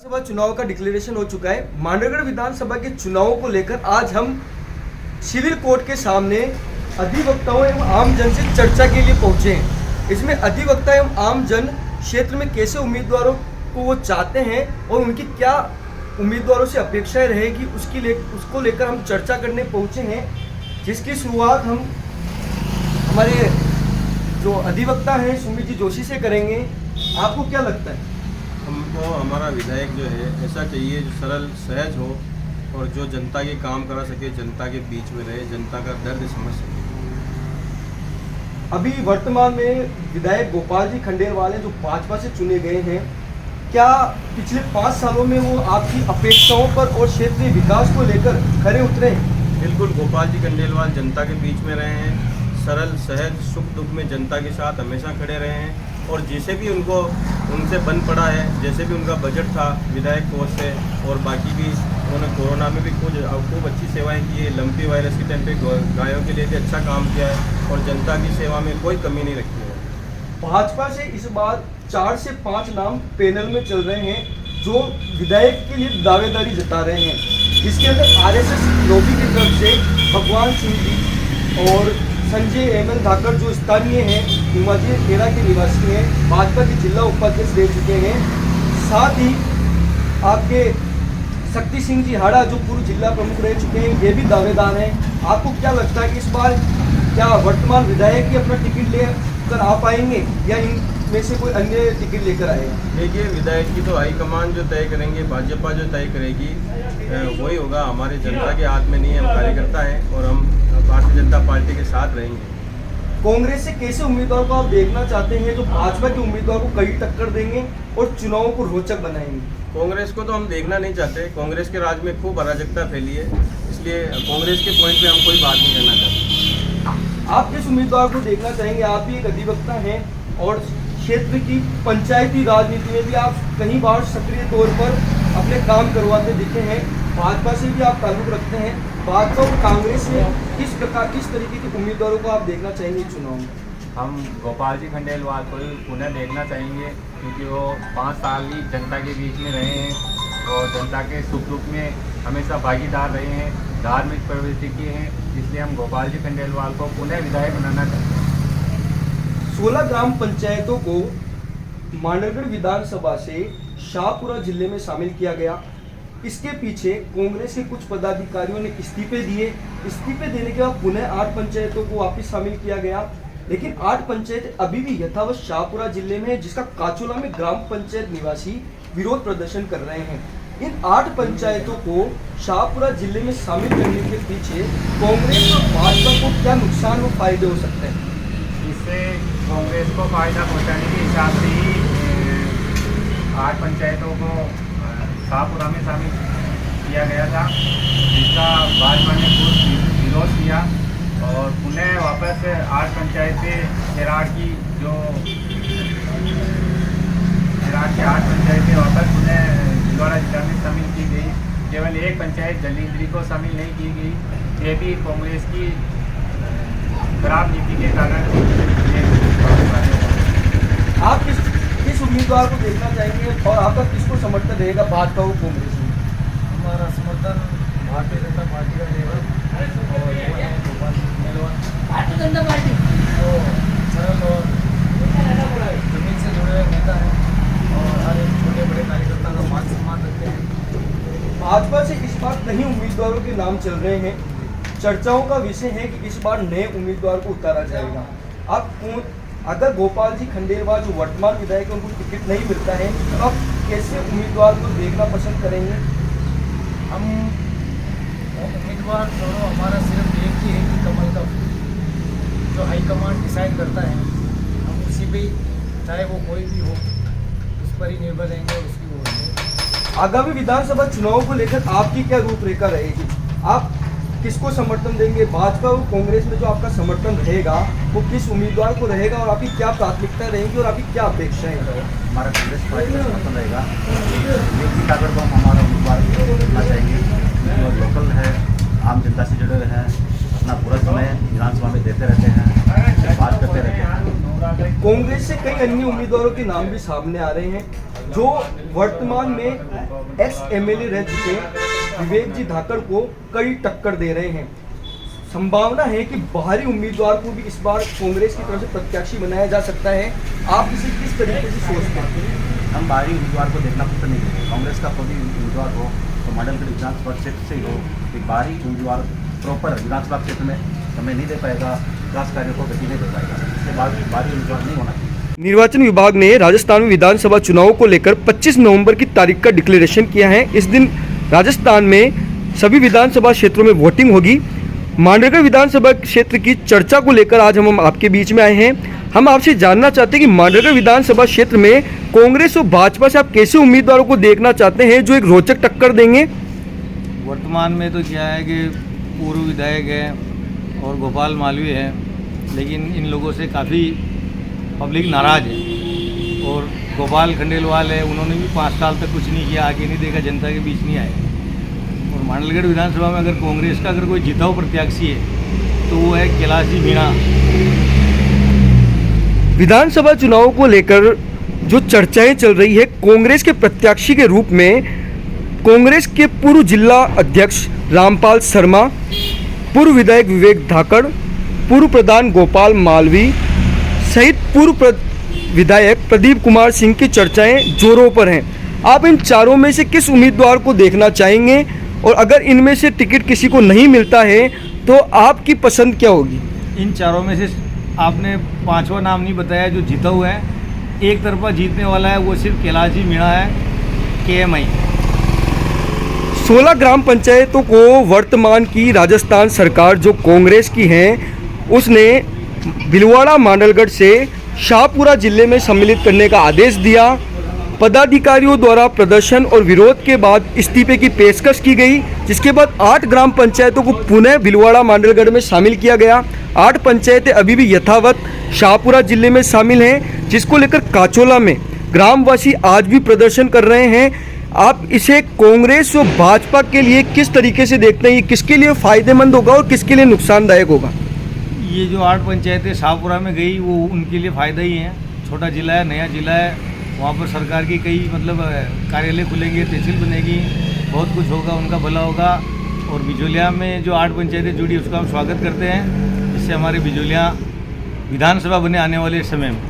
विधानसभा चुनाव का डिक्लेरेशन हो चुका है। मांडरगढ़ विधानसभा के चुनावों को लेकर आज हम सिविल कोर्ट के सामने अधिवक्ताओं एवं आम जन से चर्चा के लिए पहुंचे हैं। इसमें अधिवक्ता एवं आम जन क्षेत्र में कैसे उम्मीदवारों को वो चाहते हैं और उनकी क्या उम्मीदवारों से अपेक्षाएं रहेगी उसको लेकर हम चर्चा करने पहुंचे हैं, जिसकी शुरुआत हम हमारे जो अधिवक्ता हैं सुमित जी जोशी से करेंगे। आपको क्या लगता है? हमको हमारा विधायक जो है ऐसा चाहिए जो सरल सहज हो और जो जनता के काम करा सके, जनता के बीच में रहे, जनता का दर्द समझ सके। अभी वर्तमान में विधायक गोपाल जी खंडेलवाल हैं जो भाजपा से चुने गए हैं। क्या पिछले 5 सालों में वो आपकी अपेक्षाओं पर और क्षेत्रीय विकास को लेकर खरे उतरे हैं? बिल्कुल, गोपाल जी खंडेलवाल जनता के बीच में रहे हैं, सरल सहज सुख दुख में जनता के साथ हमेशा खड़े रहे हैं और जैसे भी उनसे बन पड़ा है, जैसे भी उनका बजट था विधायक कोष से और बाकी भी उन्होंने कोरोना में भी खूब अच्छी सेवाएं की है। लंपी वायरस के टाइम पे गायों के लिए भी अच्छा काम किया है और जनता की सेवा में कोई कमी नहीं रखी है। भाजपा से इस बार 4 से 5 नाम पैनल में चल रहे हैं जो विधायक के लिए दावेदारी जता रहे हैं, जिसके अंदर आरएसएस लॉबी की तरफ से भगवान सिंह जी और संजय एमएल धाकर जो स्थानीय हैं, हिमाचल खेड़ा के निवासी हैं, भाजपा के जिला उपाध्यक्ष रह चुके हैं। साथ ही आपके शक्ति सिंह जी हाड़ा जो पूर्व जिला प्रमुख रह चुके हैं, ये भी दावेदार हैं। आपको क्या लगता है कि इस बार क्या वर्तमान विधायक ही अपना टिकट लेकर आ पाएंगे या इनमें से कोई अन्य टिकट लेकर आएगा? देखिए, विधायक की तो हाईकमान जो तय करेंगे, भाजपा जो तय करेगी वही होगा। हमारे जनता के हाथ में नहीं है, हम कार्यकर्ता हैं और हम भारतीय जनता पार्टी के साथ रहेंगे। कांग्रेस से कैसे उम्मीदवार को आप देखना चाहते हैं जो भाजपा के उम्मीदवार को कड़ी टक्कर देंगे और चुनावों को रोचक बनाएंगे? कांग्रेस को तो हम देखना नहीं चाहते। कांग्रेस के राज में खूब अराजकता फैली है, इसलिए कांग्रेस के पॉइंट पे हम कोई बात नहीं करना चाहते। आप किस उम्मीदवार को देखना चाहेंगे? आप भी एक अधिवक्ता हैं और क्षेत्र की पंचायती राजनीति में भी आप कई बार सक्रिय तौर पर अपने काम करवाते दिखे हैं। भाजपा से भी आप ताल्लुक रखते हैं। भाजपा और कांग्रेस में किस तरीके के उम्मीदवारों को आप देखना चाहेंगे चुनाव में? हम गोपाल जी खंडेलवाल को ही पुनः देखना चाहेंगे, क्योंकि वो 5 साल ही जनता के बीच में रहे हैं और जनता के सुख दुख में हमेशा भागीदार रहे हैं, धार्मिक प्रवृत्ति के हैं, इसलिए हम गोपाल जी खंडेलवाल को पुनः विधायक बनाना चाहते हैं। 16 ग्राम पंचायतों को मांडरगढ़ विधानसभा से शाहपुरा जिले में शामिल किया गया। इसके पीछे कांग्रेस के कुछ पदाधिकारियों ने इस्तीफे दिए। इस्तीफे देने के बाद पुनः 8 पंचायतों को वापस शामिल किया गया, लेकिन 8 पंचायत अभी भी यथावत शाहपुरा जिले में है, जिसका काचोला में ग्राम पंचायत निवासी विरोध प्रदर्शन कर रहे हैं। इन 8 पंचायतों को शाहपुरा जिले में शामिल करने के पीछे कांग्रेस और भाजपा को क्या नुकसान और फायदे हो सकते हैं? इससे कांग्रेस को फायदा पहुंचाने के हिसाब से ही 8 पंचायतों को शाहपुरा में शामिल किया गया था, जिसका भाजपा ने खूब विरोध किया और पुनः वापस 8 पंचायतें शेराड़ की 8 पंचायतें वापस पुनः भिलवाड़ा जिला में शामिल की गई। केवल एक पंचायत जलींद्री को शामिल नहीं की गई। ये भी कांग्रेस की खराब नीति के कारण। आप किस उम्मीदवार को देखना चाहेंगे और आपका किसको समर्थन रहेगा, भाजपा और कांग्रेस में? हमारा समर्थन भारतीय जनता पार्टी का रहेगा और भारतीय जनता पार्टी जो सरल और जमीन से जुड़े हुए नेता हैं और हर एक छोटे बड़े कार्यकर्ता का मान सम्मान रखते हैं। भाजपा से इस बार कई उम्मीदवारों के नाम चल रहे हैं। चर्चाओं का विषय है कि इस बार नए उम्मीदवार को उतारा जाएगा। आप अगर गोपाल जी खंडेलवाल जो वर्तमान विधायक है उनको टिकट नहीं मिलता है तो आप कैसे उम्मीदवार को देखना पसंद करेंगे? हम उम्मीदवार दोनों हमारा सिर्फ एक ही है कि कमल का फूल जो हाईकमांड डिसाइड करता है, हम उसी पे चाहे वो कोई भी हो उस पर ही निर्भर रहेंगे और उसकी वोट देंगे। आगामी विधानसभा चुनाव को लेकर आपकी क्या रूपरेखा रहेगी? आप किसको समर्थन देंगे? भाजपा और कांग्रेस में जो आपका समर्थन रहेगा वो किस उम्मीदवार को रहेगा और आपकी क्या प्राथमिकता रहेगी और आपकी क्या अपेक्षाएं हैं? हमारा कांग्रेस पार्टी का समर्थन रहेगा। नीति ताकत को हम हमारा उम्मीदवार करना चाहेंगे, जो लोकल है, आम जनता से जुड़े हुए हैं, अपना पूरा समय विधानसभा में देते रहते हैं, बात करते रहते हैं। कांग्रेस से कई अन्य उम्मीदवारों के नाम भी सामने आ रहे हैं जो वर्तमान में एक्स एमएलए रह चुके विवेक जी धाकड़ को कड़ी टक्कर दे रहे हैं। संभावना है कि बाहरी उम्मीदवार को भी इस बार कांग्रेस की तरफ से प्रत्याशी बनाया जा सकता है। आप इसे किस तरीके से सोचते हैं? हम बाहरी उम्मीदवार को देखना पसंद नहीं करेंगे। कांग्रेस का कोई उम्मीदवार हो तो मंडलगढ़ विधानसभा क्षेत्र से ही हो, एक बाहरी उम्मीदवार प्रॉपर विधानसभा क्षेत्र में समय नहीं दे पाएगा, विकास कार्यों को गति नहीं दे पाएगा, इससे बाहरी उम्मीदवार नहीं होना चाहिए। निर्वाचन विभाग ने राजस्थान में विधानसभा चुनाव को लेकर 25 नवंबर की तारीख का डिक्लेरेशन किया है। इस दिन राजस्थान में सभी विधानसभा क्षेत्रों में वोटिंग होगी। मांडरगढ़ विधानसभा क्षेत्र की चर्चा को लेकर आज हम आपके बीच में आए हैं। हम आपसे जानना चाहते हैं कि मांडरगढ़ विधानसभा क्षेत्र में कांग्रेस और भाजपा से आप कैसे उम्मीदवारों को देखना चाहते हैं जो एक रोचक टक्कर देंगे? वर्तमान में तो क्या है कि पूर्व विधायक है और गोपाल मालवीय है, लेकिन इन लोगों से काफ़ी पब्लिक नाराज़ है। और गोपाल खंडेलवाल है, उन्होंने भी 5 साल तक कुछ नहीं किया, आगे नहीं देखा, जनता के बीच नहीं आए। और मांडलगढ़ विधानसभा में अगर कांग्रेस का कोई जीता हुआ प्रत्याशी है तो वो है कैलाश जी मीणा। विधानसभा चुनाव को लेकर जो चर्चाएं चल रही है, कांग्रेस के प्रत्याशी के रूप में कांग्रेस के पूर्व जिला अध्यक्ष रामपाल शर्मा, पूर्व विधायक विवेक धाकड़, पूर्व प्रधान गोपाल मालवीय सहित पूर्व विधायक प्रदीप कुमार सिंह की चर्चाएं जोरों पर हैं। आप इन चारों में से किस उम्मीदवार को देखना चाहेंगे, और अगर इनमें से टिकट किसी को नहीं मिलता है तो आपकी पसंद क्या होगी? इन चारों में से आपने 5वां नाम नहीं बताया जो जीता हुआ है। एक तरफा जीतने वाला है वो सिर्फ कैलाश जी मीणा है, KMI। 16 ग्राम पंचायतों को वर्तमान की राजस्थान सरकार जो कांग्रेस की है उसने भिलवाड़ा मांडलगढ़ से शाहपुरा जिले में सम्मिलित करने का आदेश दिया। पदाधिकारियों द्वारा प्रदर्शन और विरोध के बाद इस्तीफे की पेशकश की गई, जिसके बाद 8 ग्राम पंचायतों को पुनः भिलवाड़ा मांडलगढ़ में शामिल किया गया। 8 पंचायतें अभी भी यथावत शाहपुरा जिले में शामिल हैं, जिसको लेकर काचोला में ग्रामवासी आज भी प्रदर्शन कर रहे हैं। आप इसे कांग्रेस और भाजपा के लिए किस तरीके से देखते हैं? ये किसके लिए फ़ायदेमंद होगा और किसके लिए नुकसानदायक होगा? ये जो 8 पंचायतें शाहपुरा में गई वो उनके लिए फ़ायदा ही है। छोटा जिला है, नया जिला है, वहाँ पर सरकार की कई कार्यालय खुलेंगे, तहसील बनेगी, बहुत कुछ होगा, उनका भला होगा। और बिजोलिया में जो 8 पंचायतें जुड़ी उसका हम स्वागत करते हैं, इससे हमारे बिजोलिया विधानसभा बने आने वाले समय में।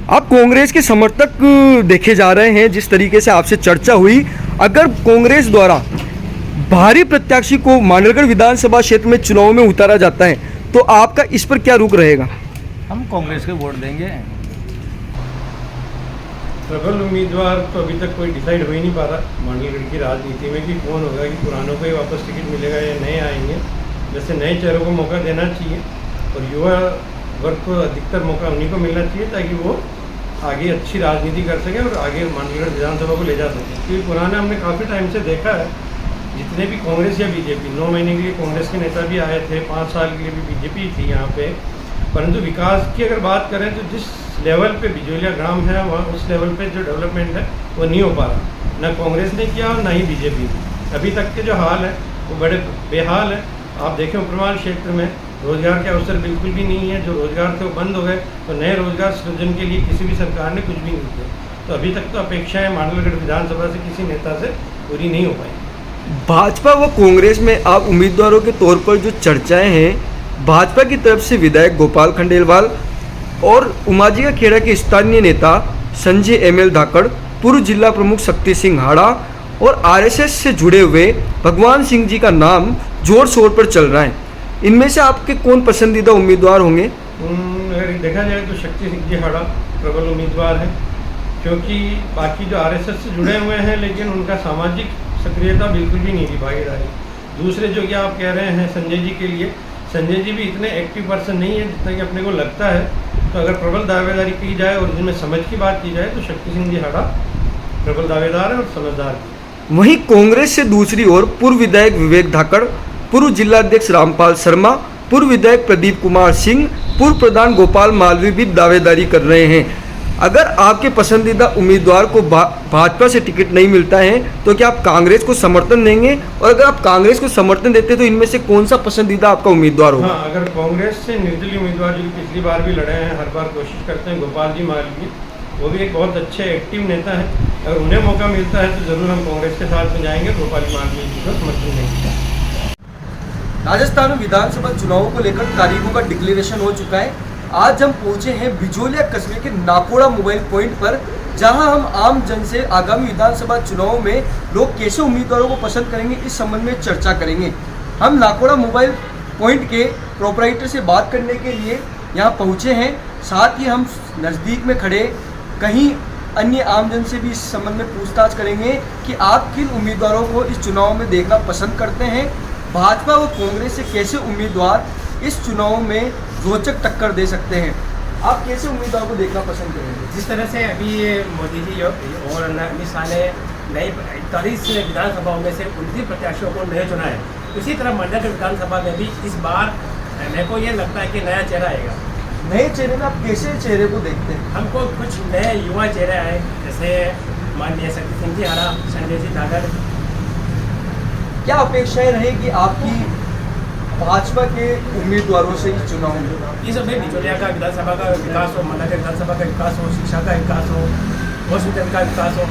आप कांग्रेस के समर्थक देखे जा रहे हैं, जिस तरीके से आपसे चर्चा हुई, अगर कांग्रेस द्वारा बाहरी प्रत्याशी को मांडलगढ़ विधानसभा क्षेत्र में चुनाव में उतारा जाता है तो आपका इस पर क्या रुख रहेगा? हम कांग्रेस को वोट देंगे। प्रबल उम्मीदवार तो अभी तक कोई डिसाइड हो ही नहीं पा रहा मांडलगढ़ की राजनीति में कि कौन होगा, कि पुरानों को ही वापस टिकट मिलेगा या नए आएंगे। जैसे नए चेहरों को मौका देना चाहिए और युवा वर्ग को अधिकतर मौका उन्हीं को मिलना चाहिए ताकि वो आगे अच्छी राजनीति कर सके और आगे मांडलगढ़ विधानसभा को ले जा सके। क्योंकि पुराने हमने काफ़ी टाइम से देखा है, जितने भी कांग्रेस या बीजेपी, 9 महीने के लिए कांग्रेस के नेता भी आए थे, 5 साल के लिए भी बीजेपी थी यहाँ पे, परंतु विकास की अगर बात करें तो जिस लेवल पे बिजोलिया ग्राम है वहाँ उस लेवल पे जो डेवलपमेंट है वो नहीं हो पा रहा। ना कांग्रेस ने किया और ना ही बीजेपी ने। अभी तक के जो हाल है वो बड़े बेहाल है। आप देखें उपरमाल क्षेत्र में रोजगार के अवसर बिल्कुल भी नहीं है, जो रोजगार थे वो बंद हो गए, तो नए रोजगार सृजन के लिए किसी भी सरकार ने कुछ भी नहीं किया। तो अभी तक तो अपेक्षाएं मांडलगढ़ विधानसभा से किसी नेता से पूरी नहीं हो पाई। भाजपा व कांग्रेस में आप उम्मीदवारों के तौर पर जो चर्चाएं हैं, भाजपा की तरफ से विधायक गोपाल खंडेलवाल और उमाजी का खेड़ा के स्थानीय नेता संजय ML धाकड़, पूर्व जिला प्रमुख शक्ति सिंह हाड़ा और RSS से जुड़े हुए भगवान सिंह जी का नाम जोर शोर पर चल रहा है। इनमें से आपके कौन पसंदीदा उम्मीदवार होंगे? अगर देखा जाए तो शक्ति सिंह जी हाड़ा प्रबल उम्मीदवार है, क्योंकि बाकी जो RSS से जुड़े हुए हैं लेकिन उनका सामाजिक सक्रियता बिल्कुल भी नहीं थी, भागीदारी। दूसरे जो कि आप कह रहे हैं संजय जी के लिए, संजय जी भी इतने एक्टिव पर्सन नहीं है जितना कि अपने को लगता है। तो अगर प्रबल दावेदारी की जाए और जिनमें समझ की बात की जाए तो शक्ति सिंह जी हाड़ा प्रबल दावेदार है और समझदार है। वहीं कांग्रेस से दूसरी ओर पूर्व विधायक विवेक धाकड़, पूर्व जिलाध्यक्ष रामपाल शर्मा, पूर्व विधायक प्रदीप कुमार सिंह, पूर्व प्रधान गोपाल मालवीय भी दावेदारी कर रहे हैं। अगर आपके पसंदीदा उम्मीदवार को भाजपा से टिकट नहीं मिलता है तो क्या आप कांग्रेस को समर्थन देंगे? और अगर आप कांग्रेस को समर्थन देते तो इनमें से कौन सा पसंदीदा आपका उम्मीदवार होगा? हाँ, अगर कांग्रेस से निर्दलीय उम्मीदवार जो पिछली बार भी लड़े हैं, हर बार कोशिश करते हैं गोपाल जी मालवीय, वो भी एक बहुत अच्छे एक्टिव नेता है। अगर उन्हें मौका मिलता है तो ज़रूर हम कांग्रेस के साथ में जाएंगे, गोपाल मालवीय जी को समर्थन देंगे। राजस्थान में विधानसभा चुनावों को लेकर तारीखों का डिक्लेरेशन हो चुका है। आज हम पहुंचे हैं बिजोलिया कस्बे के नाकोड़ा मोबाइल पॉइंट पर, जहां हम आम जन से आगामी विधानसभा चुनाव में लोग कैसे उम्मीदवारों को पसंद करेंगे इस संबंध में चर्चा करेंगे। हम नाकोड़ा मोबाइल पॉइंट के प्रोपराइटर से बात करने के लिए यहाँ पहुँचे हैं। साथ ही हम नज़दीक में खड़े कहीं अन्य आमजन से भी इस संबंध में पूछताछ करेंगे कि आप किन उम्मीदवारों को इस चुनाव में देखना पसंद करते हैं। भाजपा व कांग्रेस से कैसे उम्मीदवार इस चुनाव में रोचक टक्कर दे सकते हैं। आप कैसे उम्मीदवार को देखना पसंद करेंगे? जिस तरह से अभी मोदी जी और अमित शाह ने नई 41 विधानसभाओं में से 29 प्रत्याशियों को नए चुना है, उसी तरह मंडल विधानसभा में भी इस बार मेरे को ये लगता है कि नया चेहरा आएगा। नए चेहरे में आप कैसे चेहरे को देखते हैं? हमको कुछ नए युवा चेहरे आए, जैसे माननीय शक्ति सिंह जी हरा, संजय जी नागर। क्या अपेक्षाएं रहेगी आपकी भाजपा के उम्मीदवारों से इस चुनाव में? ये सब है, बिचौलिया का विधानसभा का विकास हो, मंडल विधानसभा का विकास हो, शिक्षा का विकास हो, हॉस्पिटल का विकास हो।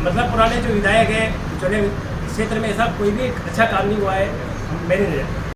मतलब पुराने जो विधायक है बिचौलिया क्षेत्र में ऐसा कोई भी अच्छा काम नहीं हुआ है मेरे लिए।